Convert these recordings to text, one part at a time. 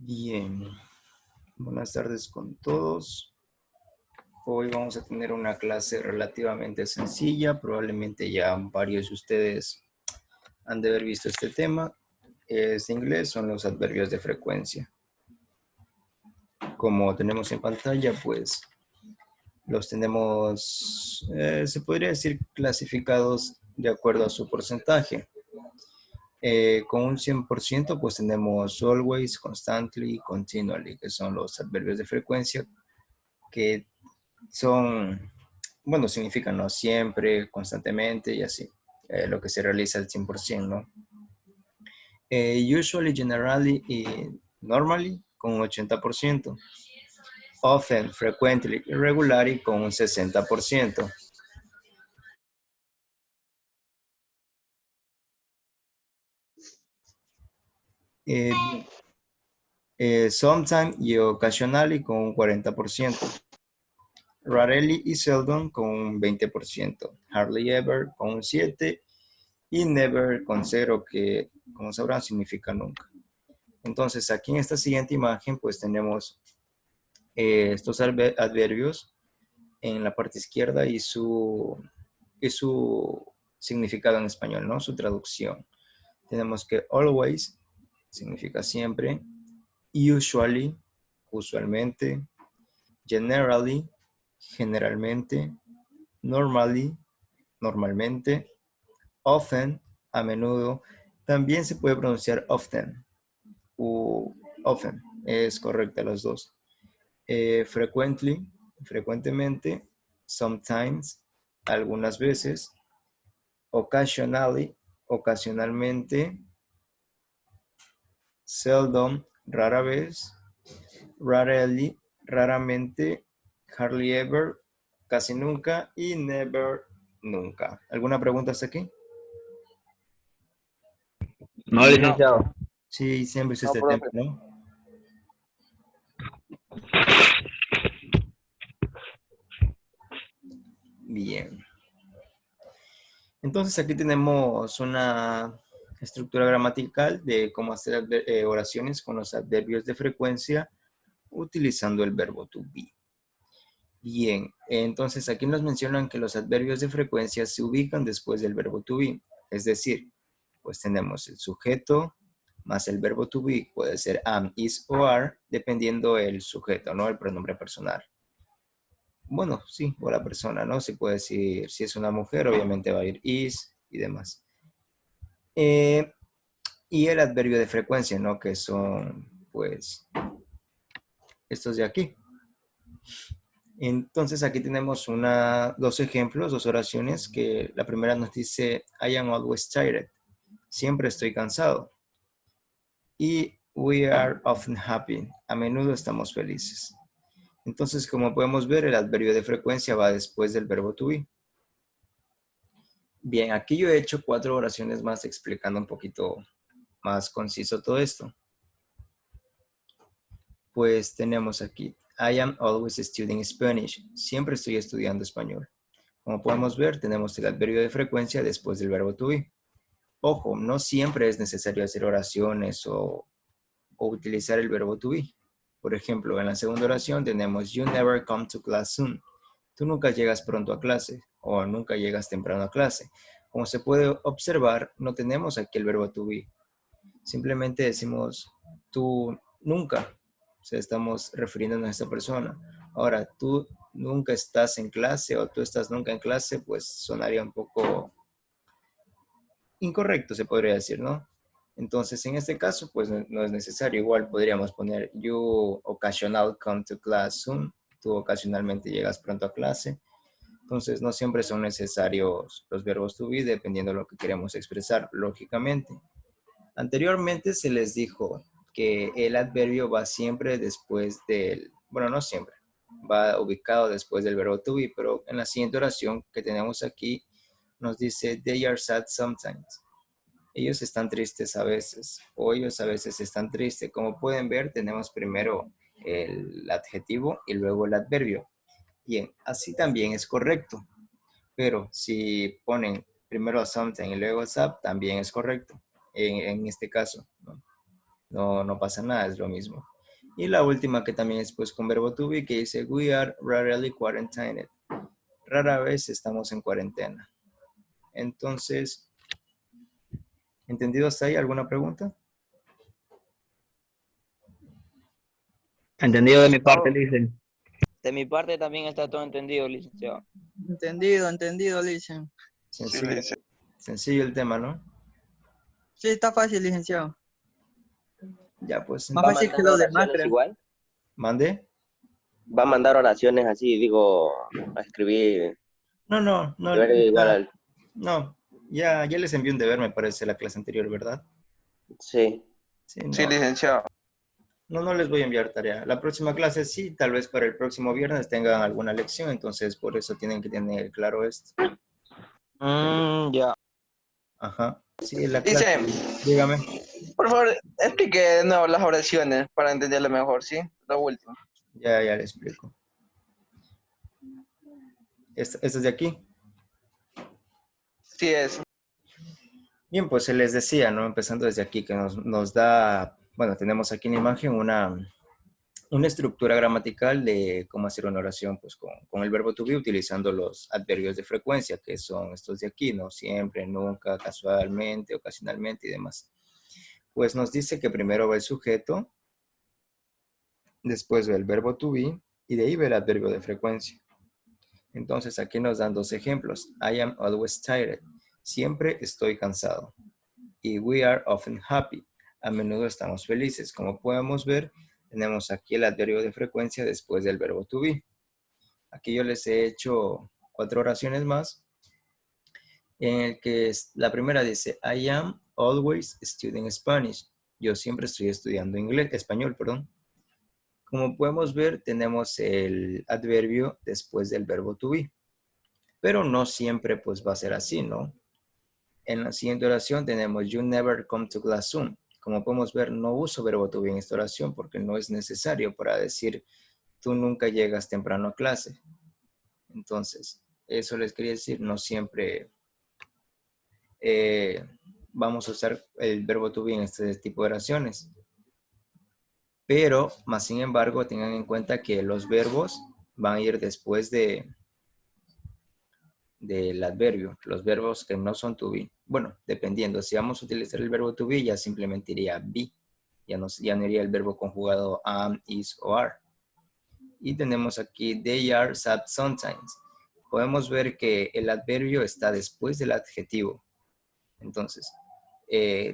Bien, buenas tardes con todos. Hoy vamos a tener una clase relativamente sencilla. Probablemente ya varios de ustedes han de haber visto este tema. Es de inglés, son los adverbios de frecuencia. Como tenemos en pantalla, pues los tenemos, se podría decir, clasificados de acuerdo a su porcentaje. Con un 100%, pues tenemos always, constantly, continually, que son los adverbios de frecuencia que son, bueno, significan no siempre, constantemente y así, lo que se realiza al 100%, ¿no? Usually, generally y normally con un 80%. Often, frequently y regularly con un 60%. Sometimes y occasionally con un 40%. Rarely y seldom con un 20%. Hardly ever con un 7%. Y never con 0, que como sabrán significa nunca. Entonces aquí en esta siguiente imagen pues tenemos estos adverbios en la parte izquierda y su significado en español, ¿no? Su traducción. Tenemos que always significa siempre, usually, usualmente, generally, generalmente, normally, normalmente, often, a menudo. También se puede pronunciar often o often, es correcta las dos. Frequently, frecuentemente, sometimes, algunas veces, occasionally, ocasionalmente, seldom, rara vez, rarely, raramente, hardly ever, casi nunca y never, nunca. ¿Alguna pregunta hasta aquí? No, licenciado. Sí, siempre es No, este tema, profe. ¿no? Bien. Entonces aquí tenemos una estructura gramatical de cómo hacer oraciones con los adverbios de frecuencia utilizando el verbo to be. Bien, entonces aquí nos mencionan que los adverbios de frecuencia se ubican después del verbo to be. Es decir, pues tenemos el sujeto más el verbo to be, puede ser am, is o are, dependiendo el sujeto, ¿no? El pronombre personal. Bueno, sí, o la persona, ¿no? Se puede decir, si es una mujer, obviamente va a ir is y demás. Eh, y el adverbio de frecuencia, ¿no? Que son, pues, estos de aquí. Entonces aquí tenemos dos ejemplos, dos oraciones, que la primera nos dice, I am always tired. Siempre estoy cansado. Y we are often happy. A menudo estamos felices. Entonces, como podemos ver, el adverbio de frecuencia va después del verbo to be. Bien, aquí yo he hecho 4 oraciones más explicando un poquito más conciso todo esto. Pues tenemos aquí, I am always studying Spanish. Siempre estoy estudiando español. Como podemos ver, tenemos el adverbio de frecuencia después del verbo to be. Ojo, no siempre es necesario hacer oraciones o utilizar el verbo to be. Por ejemplo, en la segunda oración tenemos You never come to class soon. Tú nunca llegas pronto a clase o nunca llegas temprano a clase. Como se puede observar, no tenemos aquí el verbo to be. Simplemente decimos tú nunca. O sea, estamos refiriéndonos a esta persona. Ahora, tú nunca estás en clase o tú estás nunca en clase, pues sonaría un poco incorrecto, se podría decir, ¿no? Entonces, en este caso, pues no es necesario. Igual podríamos poner you occasional come to class soon. Tú ocasionalmente llegas pronto a clase. Entonces, no siempre son necesarios los verbos to be, dependiendo de lo que queremos expresar, lógicamente. Anteriormente se les dijo que el adverbio va siempre después del, bueno, no siempre, va ubicado después del verbo to be, pero en la siguiente oración que tenemos aquí nos dice, they are sad sometimes. Ellos están tristes a veces, o ellos a veces están tristes. Como pueden ver, tenemos primero el adjetivo y luego el adverbio. Bien, así también es correcto, pero si ponen primero something y luego sad, también es correcto en este caso, ¿no? no pasa nada, es lo mismo. Y la última que también es pues con verbo to be, que dice we are rarely quarantined. Rara vez estamos en cuarentena. Entonces, ¿entendido hasta ahí? ¿Alguna pregunta? Entendido de mi parte, Oh, dicen. de mi parte también está todo entendido, licenciado. Entendido, Licen. Sí, Sencillo, licenciado. sencillo el tema, ¿no? Sí, está fácil, licenciado. Ya, pues Más ¿Va a fácil que mandar lo demás, oraciones creo. igual? mande. ¿Va a mandar oraciones así, digo, a escribir, No, deber igual ya, al... no, ya les envié un deber, me parece, la clase anterior, ¿verdad? Sí. Sí, Sí, no, licenciado. no les voy a enviar tarea. La próxima clase sí, tal vez para el próximo viernes tengan alguna lección, entonces por eso tienen que tener claro esto. Ya. Ajá. Sí, la clase, Dice, dígame. por favor, explique de nuevo las oraciones para entenderlo mejor, ¿sí? Lo último. Ya le explico. Esta es de aquí. Sí, es. Bien, pues se les decía, ¿no? Empezando desde aquí, que nos da, bueno, tenemos aquí en la imagen una estructura gramatical de cómo hacer una oración, pues con el verbo to be utilizando los adverbios de frecuencia, que son estos de aquí, ¿no? Siempre, nunca, casualmente, ocasionalmente y demás. Pues nos dice que primero va el sujeto, después va el verbo to be y de ahí va el adverbio de frecuencia. Entonces aquí nos dan dos ejemplos. I am always tired. Siempre estoy cansado. Y we are often happy. A menudo estamos felices. Como podemos ver, tenemos aquí el adverbio de frecuencia después del verbo to be. Aquí yo les he hecho 4 oraciones más, en el que la primera dice, I am always studying Spanish. Yo siempre estoy estudiando español, perdón. Como podemos ver, tenemos el adverbio después del verbo to be. Pero no siempre pues va a ser así, ¿no? En la siguiente oración tenemos you never come to class soon. Como podemos ver, no uso verbo to be en esta oración porque no es necesario para decir tú nunca llegas temprano a clase. Entonces, eso les quería decir, no siempre vamos a usar el verbo to be en este tipo de oraciones. Pero, más sin embargo, tengan en cuenta que los verbos van a ir después del adverbio, los verbos que no son to be. Bueno, dependiendo, si vamos a utilizar el verbo to be, ya simplemente iría be, ya no iría el verbo conjugado am, is o are. Y tenemos aquí they are sad sometimes. Podemos ver que el adverbio está después del adjetivo. Entonces,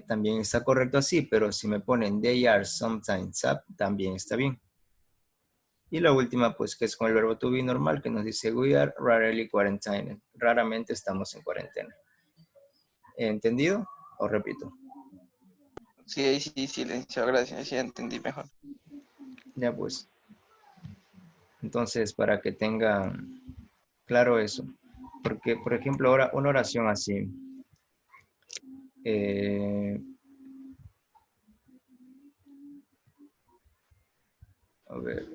también está correcto así, pero si me ponen they are sometimes sad, también está bien. Y la última, pues, que es con el verbo to be normal, que nos dice we are rarely quarantined. Raramente estamos en cuarentena. ¿Entendido? ¿O repito? Sí, licenciado, gracias. Sí, entendí mejor. Ya pues. Entonces, para que tengan claro eso. Porque, por ejemplo, ahora una oración así. A ver,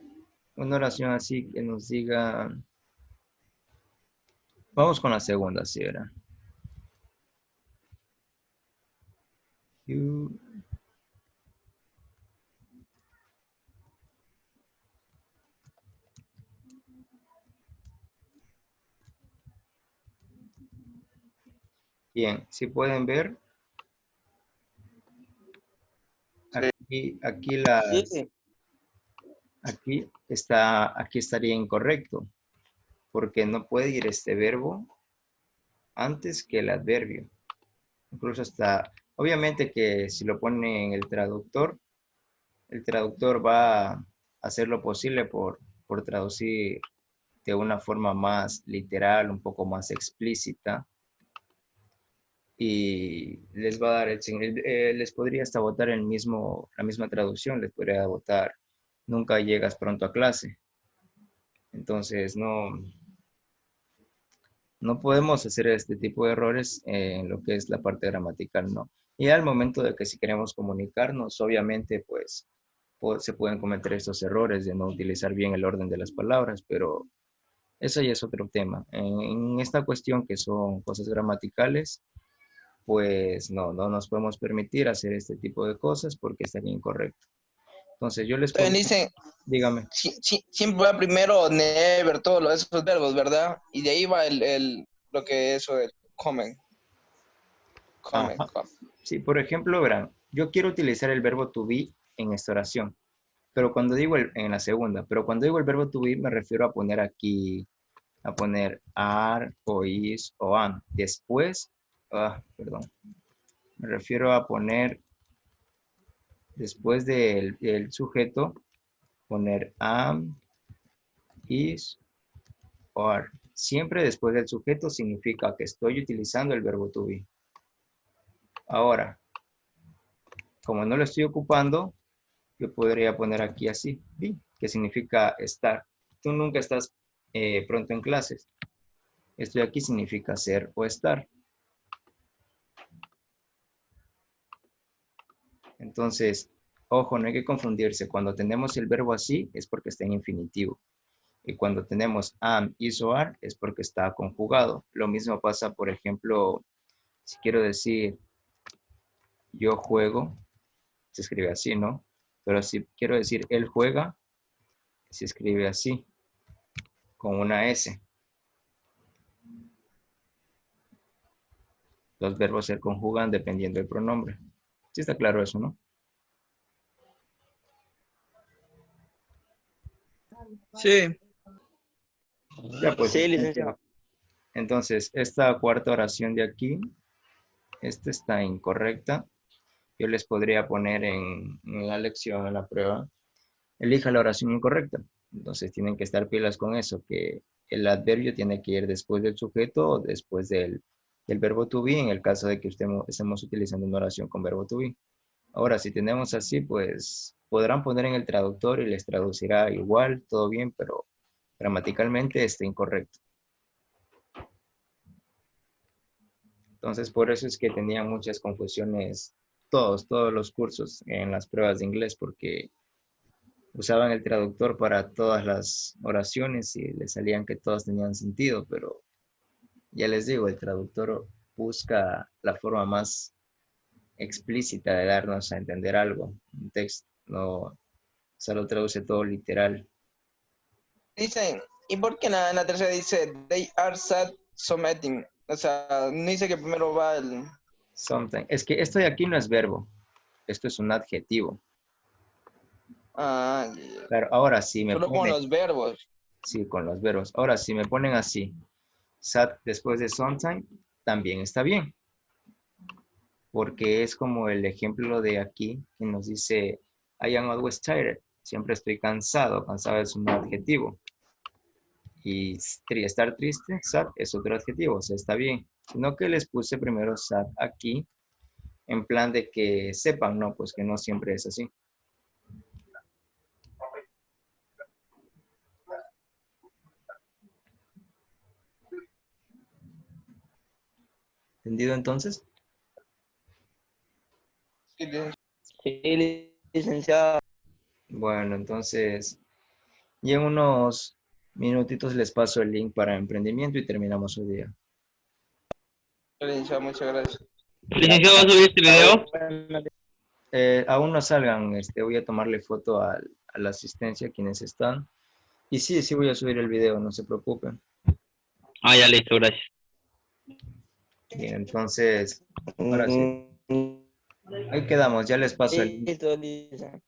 una oración así que nos diga. Vamos con la segunda, si era. You, bien, si pueden ver, aquí Sí. aquí estaría incorrecto, porque no puede ir este verbo antes que el adverbio. Incluso hasta, obviamente que si lo pone en el traductor va a hacer lo posible por traducir de una forma más literal, un poco más explícita, y les va a dar les podría hasta votar la misma traducción, les podría votar nunca llegas pronto a clase. Entonces no podemos hacer este tipo de errores en lo que es la parte gramatical, ¿no? Y al momento de que si queremos comunicarnos, obviamente pues se pueden cometer estos errores de no utilizar bien el orden de las palabras, pero eso ya es otro tema. En esta cuestión que son cosas gramaticales, pues no nos podemos permitir hacer este tipo de cosas porque estaría incorrecto. Entonces yo les Entonces pongo, dicen, dígame. siempre va primero never, todos esos verbos, ¿verdad? Y de ahí va lo que eso es comen. Ajá. Sí, por ejemplo, verán, yo quiero utilizar el verbo to be en esta oración, pero cuando digo en la segunda, pero cuando digo el verbo to be me refiero a poner aquí, a poner are o is o am. Después, perdón, me refiero a poner después del sujeto, poner am, is o are. Siempre después del sujeto significa que estoy utilizando el verbo to be. Ahora, como no lo estoy ocupando, yo podría poner aquí así, be, que significa estar. Tú nunca estás pronto en clases. Estoy aquí significa ser o estar. Entonces, ojo, no hay que confundirse. Cuando tenemos el verbo así, es porque está en infinitivo. Y cuando tenemos am, is o are, es porque está conjugado. Lo mismo pasa, por ejemplo, si quiero decir yo juego, se escribe así, ¿no? Pero si quiero decir él juega, se escribe así, con una S. Los verbos se conjugan dependiendo del pronombre. ¿Sí está claro eso, no? Sí. Ya, pues. Sí, licenciado. Entonces, esta cuarta oración de aquí, esta está incorrecta. Yo les podría poner en la lección, en la prueba, elija la oración incorrecta. Entonces, tienen que estar pilas con eso, que el adverbio tiene que ir después del sujeto o después del verbo to be, en el caso de que estemos utilizando una oración con verbo to be. Ahora, si tenemos así, pues podrán poner en el traductor y les traducirá igual, todo bien, pero gramaticalmente está incorrecto. Entonces, por eso es que tenían muchas confusiones todos los cursos en las pruebas de inglés, porque usaban el traductor para todas las oraciones y les salían que todas tenían sentido, pero ya les digo, el traductor busca la forma más explícita de darnos a entender algo, un texto, no solo traduce todo literal. Dicen, ¿y por qué en la tercera dice they are sad submitting? O sea, no dice que primero va el... Sometimes. Es que esto de aquí no es verbo, esto es un adjetivo. Ah, Claro, ahora sí me solo con ponen, los verbos. sí, con los verbos. Ahora si me ponen así, sad después de sometime, también está bien. Porque es como el ejemplo de aquí que nos dice I am always tired. Siempre estoy cansado. Cansado es un adjetivo. Y estar triste, sad, es otro adjetivo. O sea, está bien. Sino que les puse primero sad aquí en plan de que sepan, no, pues que no siempre es así. ¿Entendido entonces? Sí, licenciado. Bueno, entonces, y en unos minutitos les paso el link para emprendimiento y terminamos hoy día. Licenciado, muchas gracias. Licenciado, ¿va a subir este video? Aún no salgan, voy a tomarle foto a la asistencia, quienes están. Y sí voy a subir el video, no se preocupen. Ah, ya listo, gracias. Bien, entonces, ahora sí. Ahí quedamos, ya les paso el link. Listo, licenciado.